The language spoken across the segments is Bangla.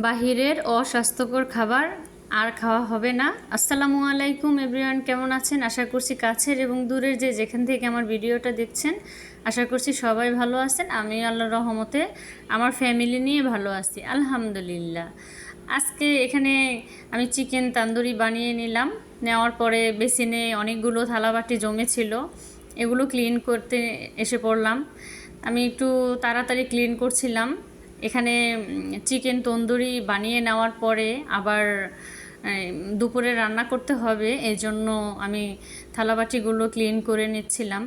বাহিরের অস্বাস্থ্যকর খাবার আর খাওয়া হবে না। আসসালামু আলাইকুম এভরিওয়ান, কেমন আছেন? আশা করছি কাছের এবং দূরের যেখান থেকে আমার ভিডিওটা দেখছেন, আশা করছি সবাই ভালো আছেন। আমি আল্লাহর রহমতে আমার ফ্যামিলি নিয়ে ভালো আছি, আলহামদুলিল্লাহ। আজকে এখানে আমি চিকেন তান্দুরি বানিয়ে নিলাম। নেওয়ার পরে বেসিনে অনেকগুলো থালাবাটি জমেছিল, এগুলো ক্লিন করতে এসে পড়লাম। আমি একটু তাড়াতাড়ি ক্লিন করছিলাম। এখানে চিকেন তন্দুরি বানিয়ে নেওয়ার পরে আবার দুপুরে রান্না করতে হবে, এই জন্য আমি থালাবাটিগুলো ক্লিন করে নিচ্ছিলাম।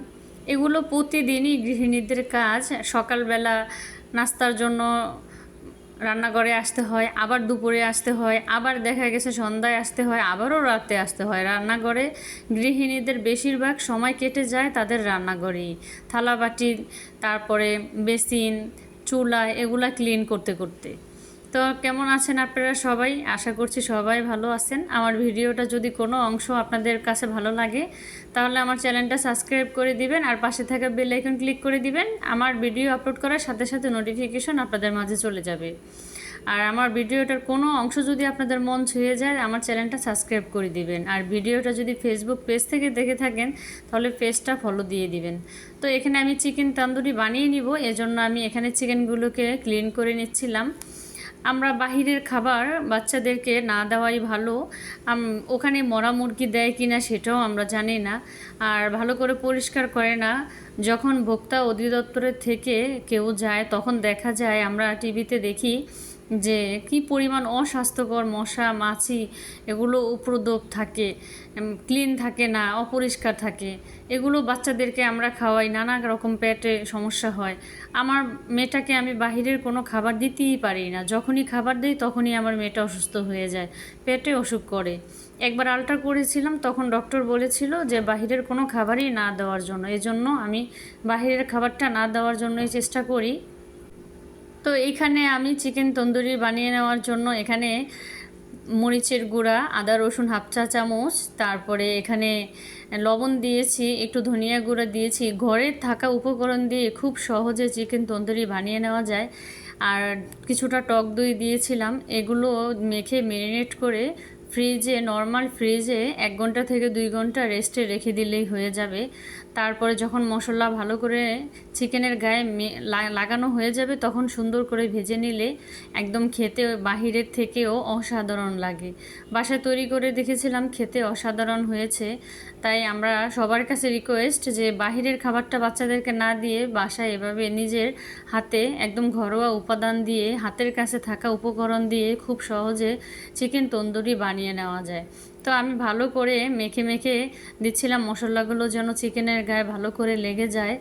এগুলো প্রতিদিনই গৃহিণীদের কাজ। সকালবেলা নাস্তার জন্য রান্নাঘরে আসতে হয়, আবার দুপুরে আসতে হয়, আবার দেখা গেছে সন্ধ্যায় আসতে হয়, আবারও রাতে আসতে হয়। রান্নাঘরে গৃহিণীদের বেশিরভাগ সময় কেটে যায় তাদের রান্নাঘরেই, থালাবাটি, তারপরে বেসিন, চুলা এগুলা ক্লিন করতে করতে। তো কেমন আছেন আপনারা সবাই? আশা করছি সবাই ভালো আছেন। আমার ভিডিওটা যদি কোনো অংশ আপনাদের কাছে ভালো লাগে তাহলে আমার চ্যানেলটা সাবস্ক্রাইব করে দিবেন আর পাশে থাকা বেল আইকন ক্লিক করে দিবেন। আমার ভিডিও আপলোড করার সাথে সাথে নোটিফিকেশন আপনাদের মাঝে চলে যাবে। আর আমার ভিডিওটার কোনো অংশ যদি আপনাদের মন ছুঁয়ে যায় আমার চ্যানেলটা সাবস্ক্রাইব করে দিবেন। আর ভিডিওটা যদি ফেসবুক পেজ থেকে দেখে থাকেন তাহলে পেজটা ফলো দিয়ে দিবেন। তো এখানে আমি চিকেন তান্দুরি বানিয়ে নিব, এজন্য আমি এখানে চিকেনগুলোকে ক্লিন করে নিচ্ছিলাম। আমরা বাহিরের খাবার বাচ্চাদেরকে না দেওয়াই ভালো। ওখানে মরা মুরগি দেয় কি না সেটাও আমরা জানি না, আর ভালো করে পরিষ্কার করে না। যখন ভোক্তা অধিদপ্তরের থেকে কেউ যায় তখন দেখা যায়, আমরা টিভিতে দেখি যে কি পরিমাণ অস্বাস্থ্যকর মশা মাছি এগুলো উপদ্রব থাকে, ক্লিন থাকে না, অপরিষ্কার থাকে। এগুলো বাচ্চাদেরকে আমরা খাওয়াই, নানা রকম পেটে সমস্যা হয়। আমার মেয়েটাকে আমি বাহিরের কোনো খাবার দিতেই পারি না। যখনই খাবার দিই তখনই আমার মেয়েটা অসুস্থ হয়ে যায়, পেটে অসুখ করে। একবার আলট্রা করেছিলাম, তখন ডক্টর বলেছিল যে বাহিরের কোনো খাবারই না দেওয়ার জন্য। এজন্য আমি বাহিরের খাবারটা না দেওয়ার জন্যই চেষ্টা করি। তো এইখানে আমি চিকেন তন্দুরি বানিয়ে নেওয়ার জন্য এখানে মরিচের গুঁড়া, আদা রসুন হাফ চা চামচ, তারপরে এখানে লবণ দিয়েছি, একটু ধনিয়া গুঁড়া দিয়েছি। ঘরে থাকা উপকরণ দিয়ে খুব সহজে চিকেন তন্দুরি বানিয়ে নেওয়া যায়। আর কিছুটা টক দই দিয়েছিলাম। এগুলো মেখে ম্যারিনেট করে ফ্রিজে, নর্মাল ফ্রিজে 1 ঘন্টা থেকে 2 ঘন্টা রেস্টে রেখে দিলেই হয়ে যাবে। তারপরে যখন মশলা ভালো করে চিকেনের গায়ে লাগানো হয়ে যাবে তখন সুন্দর করে ভেজে নিলে একদম খেতে বাহিরের থেকেও অসাধারণ লাগে। বাসায় তৈরি করে দেখেছিলাম, খেতে অসাধারণ হয়েছে। তাই আমরা সবার কাছে রিকোয়েস্ট যে বাহিরের খাবারটা বাচ্চাদেরকে না দিয়ে বাসায় এভাবে নিজের হাতে একদম ঘরোয়া উপাদান দিয়ে, হাতের কাছে থাকা উপকরণ দিয়ে খুব সহজে চিকেন তন্দুরি বানিয়ে নেওয়া যায়। তো আমি ভালো করে মেখে মেখে দিচ্ছিলাম মশলাগুলো যেন চিকেনের গায়ে ভালো করে লেগে যায়।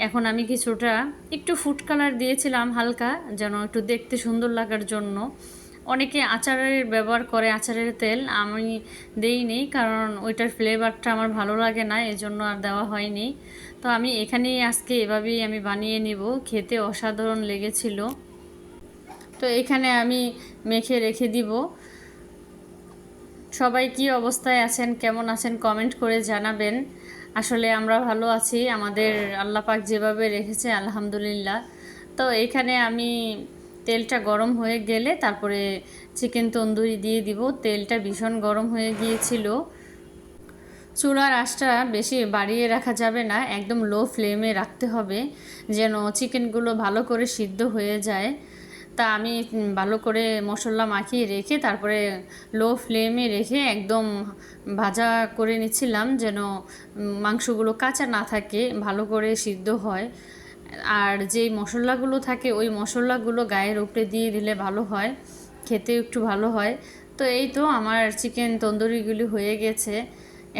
এখন আমি কিছুটা একটু ফুড কালার দিয়েছিলাম হালকা, যেন একটু দেখতে সুন্দর লাগার জন্য। অনেকে আচারের ব্যবহার করে, আচারের তেল, আমি দেইনি কারণ ওইটার ফ্লেভারটা আমার ভালো লাগে না, এজন্য আর দেওয়া হয়নি। তো আমি এখানেই আজকে এভাবেই আমি বানিয়ে নিব, খেতে অসাধারণ লেগেছিল। তো এখানে আমি মেখে রেখে দিব। সবাই কি অবস্থায় আছেন, কেমন আছেন কমেন্ট করে জানাবেন। আসলে আমরা ভালো আছি, আমাদের আল্লাহ পাক যেভাবে রেখেছে আলহামদুলিল্লাহ। তো এখানে আমি তেলটা গরম হয়ে গেলে তারপরে চিকেন তন্দুরি দিয়ে দিব। তেলটা ভীষণ গরম হয়ে গিয়েছিল। চুলার আঁচটা বেশি বাড়িয়ে রাখা যাবে না, একদম লো ফ্লেমে রাখতে হবে যেন চিকেনগুলো ভালো করে সিদ্ধ হয়ে যায়। তা আমি ভালো করে মশলা মাখিয়ে রেখে তারপরে লো ফ্লেমে রেখে একদম ভাজা করে নিচ্ছিলাম যেন মাংসগুলো কাঁচা না থাকে, ভালো করে সিদ্ধ হয়। আর যেই মশলাগুলো থাকে ওই মশলাগুলো গায়ের উপরে দিয়ে দিলে ভালো হয়, খেতে একটু ভালো হয়। তো এই তো আমার চিকেন তন্দুরিগুলি হয়ে গেছে,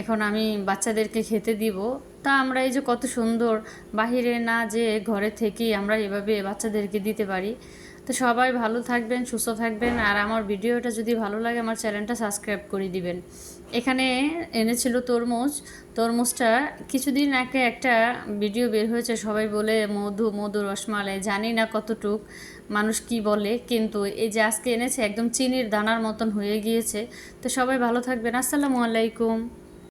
এখন আমি বাচ্চাদেরকে খেতে দিব। তা আমরা এই যে কত সুন্দর, বাহিরে না যে ঘরে থেকেই আমরা এভাবে বাচ্চাদেরকে দিতে পারি। তো সবাই ভালো থাকবেন, সুস্থ থাকবেন। আর আমার ভিডিওটা যদি ভালো লাগে আমার চ্যানেলটা সাবস্ক্রাইব করে দিবেন। এখানে এনেছিল তরমুজ। তরমুজটা কিছুদিন আগে একটা ভিডিও বের হয়েছে, সবাই বলে মধু মধু রসমালাই, জানি না কতটুক মানুষ কি বলে, কিন্তু এই যে আজকে এনেছে একদম চিনির দানার মতন হয়ে গিয়েছে। তো সবাই ভালো থাকবেন, আসসালামু আলাইকুম।